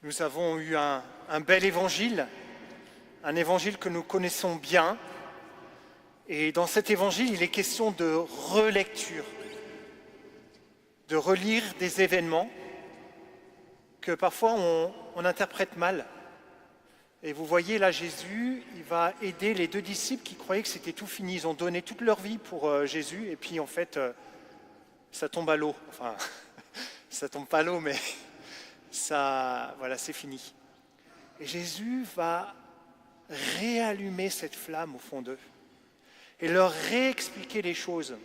Nous avons eu un bel évangile, un évangile que nous connaissons bien. Et dans cet évangile, il est question de relecture, de relire des événements que parfois on interprète mal. Et vous voyez là, Jésus, il va aider les deux disciples qui croyaient que c'était tout fini. Ils ont donné toute leur vie pour Jésus et puis en fait, ça tombe à l'eau. Enfin, ça tombe pas à l'eau, mais ça, voilà, c'est fini. Et Jésus va réallumer cette flamme au fond d'eux et leur réexpliquer les choses.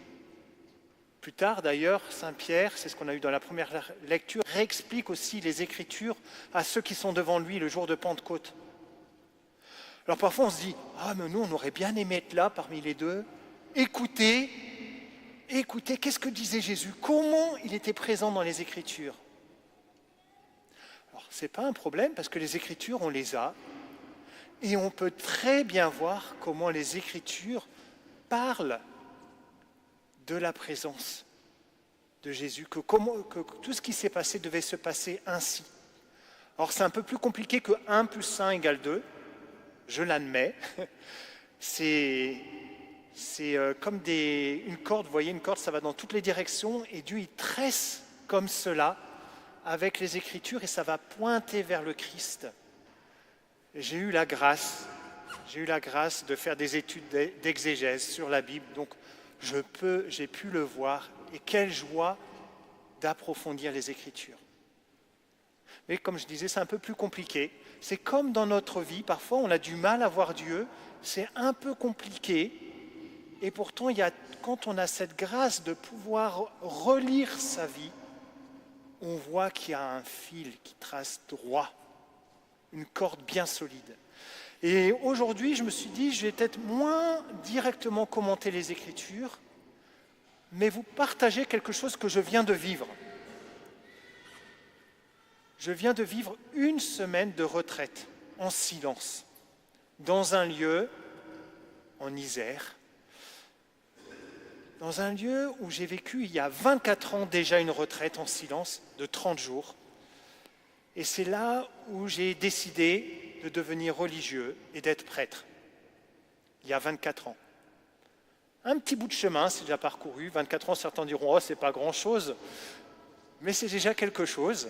Plus tard, d'ailleurs, Saint Pierre, c'est ce qu'on a eu dans la première lecture, réexplique aussi les Écritures à ceux qui sont devant lui le jour de Pentecôte. Alors parfois on se dit, ah mais nous on aurait bien aimé être là parmi les deux, écoutez, qu'est-ce que disait Jésus, comment il était présent dans les Écritures. Alors c'est pas un problème parce que les Écritures on les a et on peut très bien voir comment les Écritures parlent de la présence de Jésus, que tout ce qui s'est passé devait se passer ainsi. Alors c'est un peu plus compliqué que 1 + 1 = 2, je l'admets. C'est comme une corde, vous voyez, une corde, ça va dans toutes les directions, et Dieu, il tresse comme cela avec les Écritures, et ça va pointer vers le Christ. Et j'ai eu la grâce de faire des études d'exégèse sur la Bible, donc j'ai pu le voir, et quelle joie d'approfondir les Écritures. Mais comme je disais, c'est un peu plus compliqué. C'est comme dans notre vie, parfois on a du mal à voir Dieu, c'est un peu compliqué. Et pourtant, quand on a cette grâce de pouvoir relire sa vie, on voit qu'il y a un fil qui trace droit, une corde bien solide. Et aujourd'hui, je me suis dit, je vais peut-être moins directement commenter les Écritures, mais vous partager quelque chose que je viens de vivre. Je viens de vivre une semaine de retraite en silence, dans un lieu en Isère, dans un lieu où j'ai vécu il y a 24 ans déjà une retraite en silence de 30 jours. Et c'est là où j'ai décidé de devenir religieux et d'être prêtre, il y a 24 ans. Un petit bout de chemin, c'est déjà parcouru. 24 ans, certains diront « Oh, c'est pas grand-chose », mais c'est déjà quelque chose.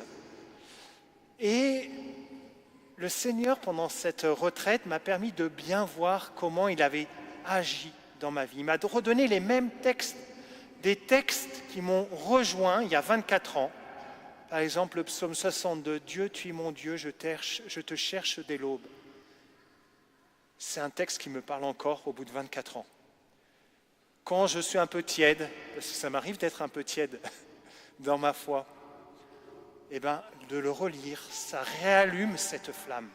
Et le Seigneur, pendant cette retraite, m'a permis de bien voir comment il avait agi dans ma vie. Il m'a redonné les mêmes textes, des textes qui m'ont rejoint il y a 24 ans. Par exemple, le psaume 62, « Dieu, tu es mon Dieu, je te cherche dès l'aube ». C'est un texte qui me parle encore au bout de 24 ans. Quand je suis un peu tiède, parce que ça m'arrive d'être un peu tiède dans ma foi, eh bien, de le relire, ça réallume cette flamme.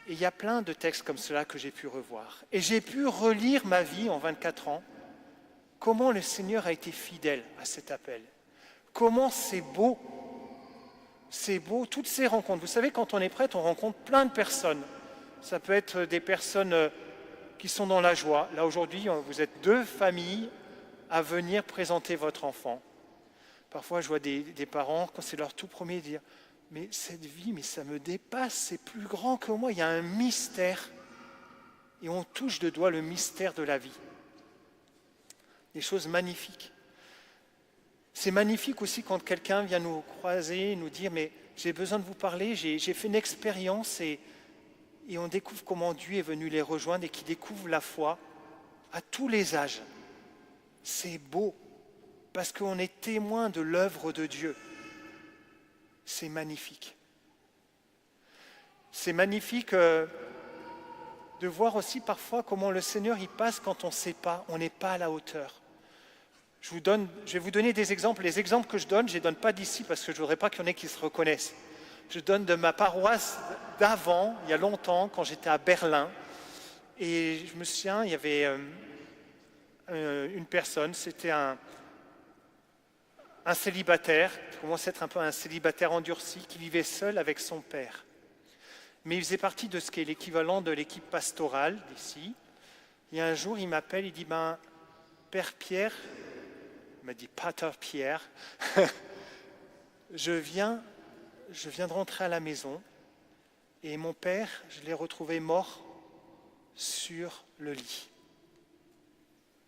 Et il y a plein de textes comme cela que j'ai pu revoir. Et j'ai pu relire ma vie en 24 ans, comment le Seigneur a été fidèle à cet appel. Comment c'est beau, toutes ces rencontres. Vous savez, quand on est prêtre, on rencontre plein de personnes. Ça peut être des personnes qui sont dans la joie. Là, aujourd'hui, vous êtes 2 familles à venir présenter votre enfant. Parfois, je vois des parents, quand c'est leur tout premier, dire « Mais cette vie, mais ça me dépasse, c'est plus grand que moi, il y a un mystère. » Et on touche de doigt le mystère de la vie. Des choses magnifiques. C'est magnifique aussi quand quelqu'un vient nous croiser, nous dire « Mais j'ai besoin de vous parler, j'ai fait une expérience » et on découvre comment Dieu est venu les rejoindre et qui découvre la foi à tous les âges. C'est beau. Parce qu'on est témoin de l'œuvre de Dieu. C'est magnifique. C'est magnifique de voir aussi parfois comment le Seigneur y passe quand on ne sait pas, on n'est pas à la hauteur. Je vais vous donner des exemples. Les exemples que je ne les donne pas d'ici parce que je ne voudrais pas qu'il y en ait qui se reconnaissent. Je donne de ma paroisse d'avant, il y a longtemps, quand j'étais à Berlin. Et je me souviens, il y avait une personne, c'était un célibataire, qui commençait à être un peu un célibataire endurci, qui vivait seul avec son père. Mais il faisait partie de ce qui est l'équivalent de l'équipe pastorale d'ici. Et un jour, il m'appelle, il dit « Père Pierre », il m'a dit « Pater Pierre », Je viens de rentrer à la maison et mon père, je l'ai retrouvé mort sur le lit.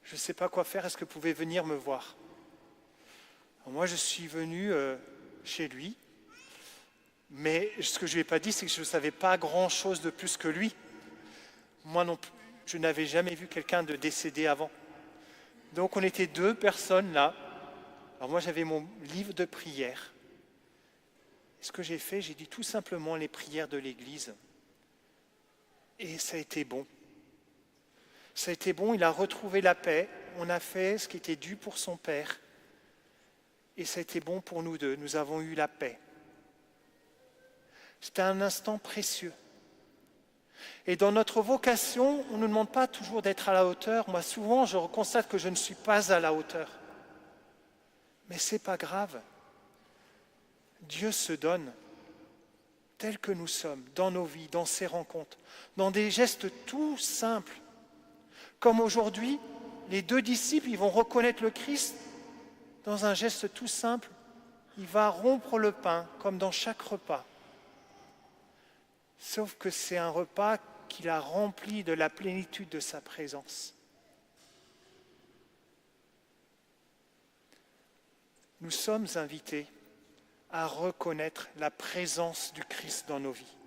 Je ne sais pas quoi faire, est-ce que vous pouvez venir me voir? Alors moi, je suis venu chez lui, mais ce que je ne lui ai pas dit, c'est que je ne savais pas grand-chose de plus que lui. Moi non plus, je n'avais jamais vu quelqu'un de décédé avant. Donc on était 2 personnes là. Alors moi, j'avais mon livre de prière. Ce que j'ai fait, j'ai dit tout simplement les prières de l'Église. Et ça a été bon. Ça a été bon, il a retrouvé la paix. On a fait ce qui était dû pour son père. Et ça a été bon pour nous 2. Nous avons eu la paix. C'était un instant précieux. Et dans notre vocation, on ne nous demande pas toujours d'être à la hauteur. Moi, souvent, je constate que je ne suis pas à la hauteur. Mais ce n'est pas grave. Dieu se donne tel que nous sommes, dans nos vies, dans ses rencontres, dans des gestes tout simples. Comme aujourd'hui, les 2 disciples, ils vont reconnaître le Christ dans un geste tout simple. Il va rompre le pain, comme dans chaque repas. Sauf que c'est un repas qu'il a rempli de la plénitude de sa présence. Nous sommes invités à reconnaître la présence du Christ dans nos vies.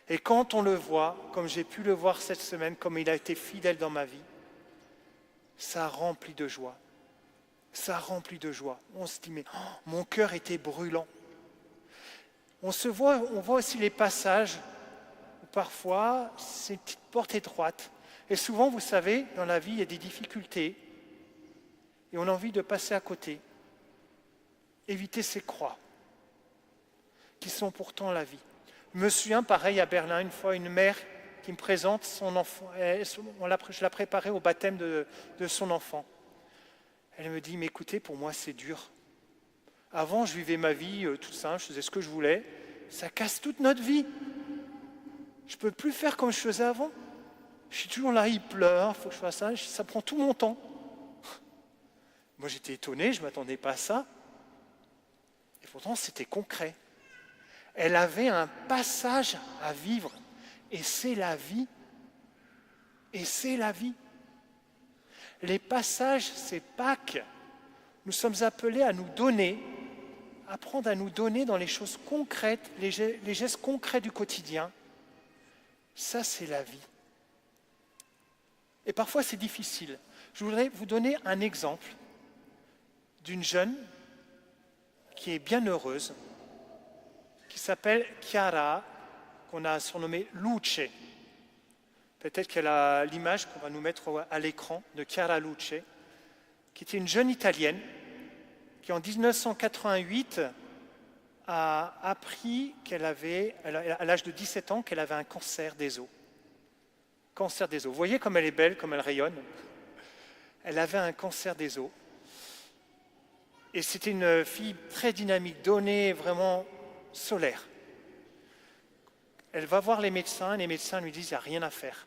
Et quand on le voit, comme j'ai pu le voir cette semaine, comme il a été fidèle dans ma vie, ça remplit de joie. Ça remplit de joie. On se dit, mais mon cœur était brûlant. On voit aussi les passages où parfois c'est une petite porte étroite. Et souvent, vous savez, dans la vie, il y a des difficultés et on a envie de passer à côté. Éviter ces croix qui sont pourtant la vie. Je me souviens, pareil, à Berlin, une fois, une mère qui me présente son enfant. Je la préparais au baptême de son enfant. Elle me dit, mais écoutez, pour moi, c'est dur. Avant, je vivais ma vie tout simple, je faisais ce que je voulais. Ça casse toute notre vie. Je ne peux plus faire comme je faisais avant. Je suis toujours là, il pleure, il faut que je fasse ça. Ça prend tout mon temps. Moi, j'étais étonné, je ne m'attendais pas à ça. Et pourtant, c'était concret. Elle avait un passage à vivre. Et c'est la vie. Et c'est la vie. Les passages, c'est Pâques. Nous sommes appelés à nous donner, apprendre à nous donner dans les choses concrètes, les gestes concrets du quotidien. Ça, c'est la vie. Et parfois, c'est difficile. Je voudrais vous donner un exemple d'une jeune qui est bien heureuse, qui s'appelle Chiara, qu'on a surnommée Luce. Peut-être qu'elle a l'image qu'on va nous mettre à l'écran de Chiara Luce, qui était une jeune Italienne qui, en 1988, a appris qu'elle avait, à l'âge de 17 ans, qu'elle avait un cancer des os. Cancer des os. Vous voyez comme elle est belle, comme elle rayonne. Elle avait un cancer des os. Et c'était une fille très dynamique, donnée, vraiment solaire. Elle va voir les médecins lui disent, il n'y a rien à faire.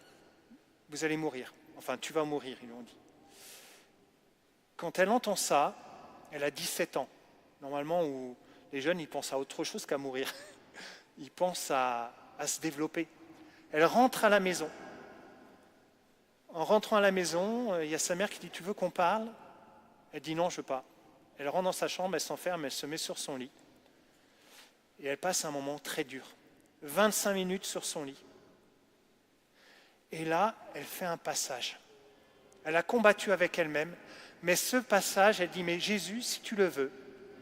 Vous allez mourir. Enfin, tu vas mourir, ils lui ont dit. Quand elle entend ça, elle a 17 ans. Normalement, où les jeunes, ils pensent à autre chose qu'à mourir. Ils pensent à se développer. Elle rentre à la maison. En rentrant à la maison, il y a sa mère qui dit, tu veux qu'on parle? Elle dit, non, je ne veux pas. Elle rentre dans sa chambre, elle s'enferme, elle se met sur son lit. Et elle passe un moment très dur. 25 minutes sur son lit. Et là, elle fait un passage. Elle a combattu avec elle-même, mais ce passage, elle dit, mais Jésus, si tu le veux,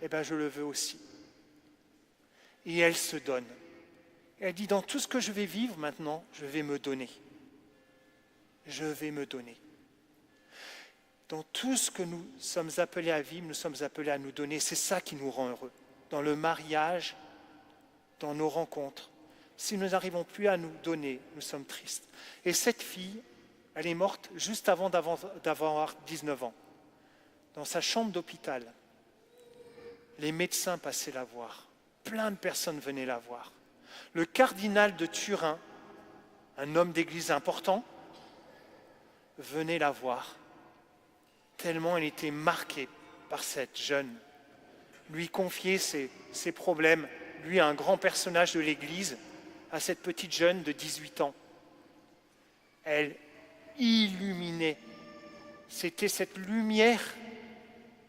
eh bien je le veux aussi. Et elle se donne. Elle dit, dans tout ce que je vais vivre maintenant, je vais me donner. Je vais me donner. Dans tout ce que nous sommes appelés à vivre, nous sommes appelés à nous donner. C'est ça qui nous rend heureux. Dans le mariage, dans nos rencontres. Si nous n'arrivons plus à nous donner, nous sommes tristes. Et cette fille, elle est morte juste avant d'avoir 19 ans. Dans sa chambre d'hôpital, les médecins passaient la voir. Plein de personnes venaient la voir. Le cardinal de Turin, un homme d'église important, venait la voir. Tellement elle était marquée par cette jeune. lui confier ses problèmes, lui un grand personnage de l'Église, à cette petite jeune de 18 ans. Elle illuminait. C'était cette lumière,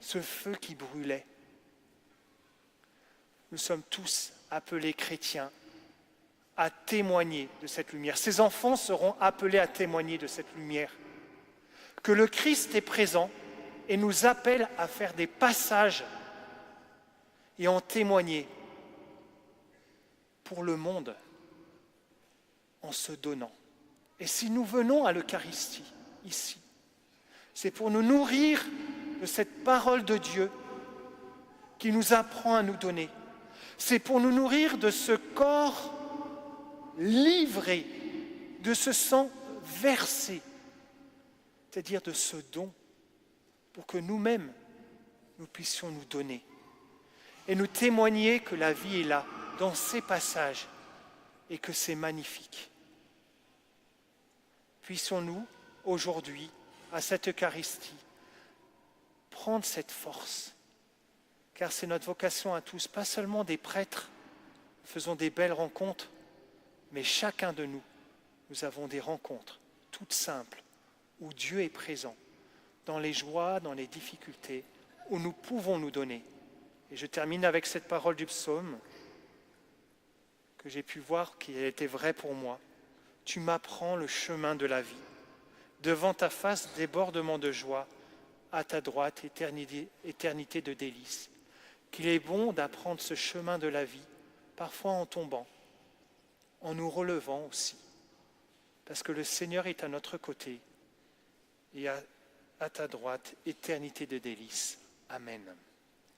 ce feu qui brûlait. Nous sommes tous appelés chrétiens à témoigner de cette lumière. Ces enfants seront appelés à témoigner de cette lumière. Que le Christ est présent et nous appelle à faire des passages et en témoigner pour le monde en se donnant. Et si nous venons à l'Eucharistie, ici, c'est pour nous nourrir de cette parole de Dieu qui nous apprend à nous donner. C'est pour nous nourrir de ce corps livré, de ce sang versé, c'est-à-dire de ce don, pour que nous-mêmes, nous puissions nous donner et nous témoigner que la vie est là, dans ces passages, et que c'est magnifique. Puissions-nous, aujourd'hui, à cette Eucharistie, prendre cette force, car c'est notre vocation à tous, pas seulement des prêtres, faisons des belles rencontres, mais chacun de nous, nous avons des rencontres toutes simples, où Dieu est présent, dans les joies, dans les difficultés, où nous pouvons nous donner. Et je termine avec cette parole du psaume que j'ai pu voir qui était vraie pour moi. Tu m'apprends le chemin de la vie. Devant ta face, débordement de joie, à ta droite, éternité de délices. Qu'il est bon d'apprendre ce chemin de la vie, parfois en tombant, en nous relevant aussi. Parce que le Seigneur est à notre côté et à ta droite, éternité de délices. Amen.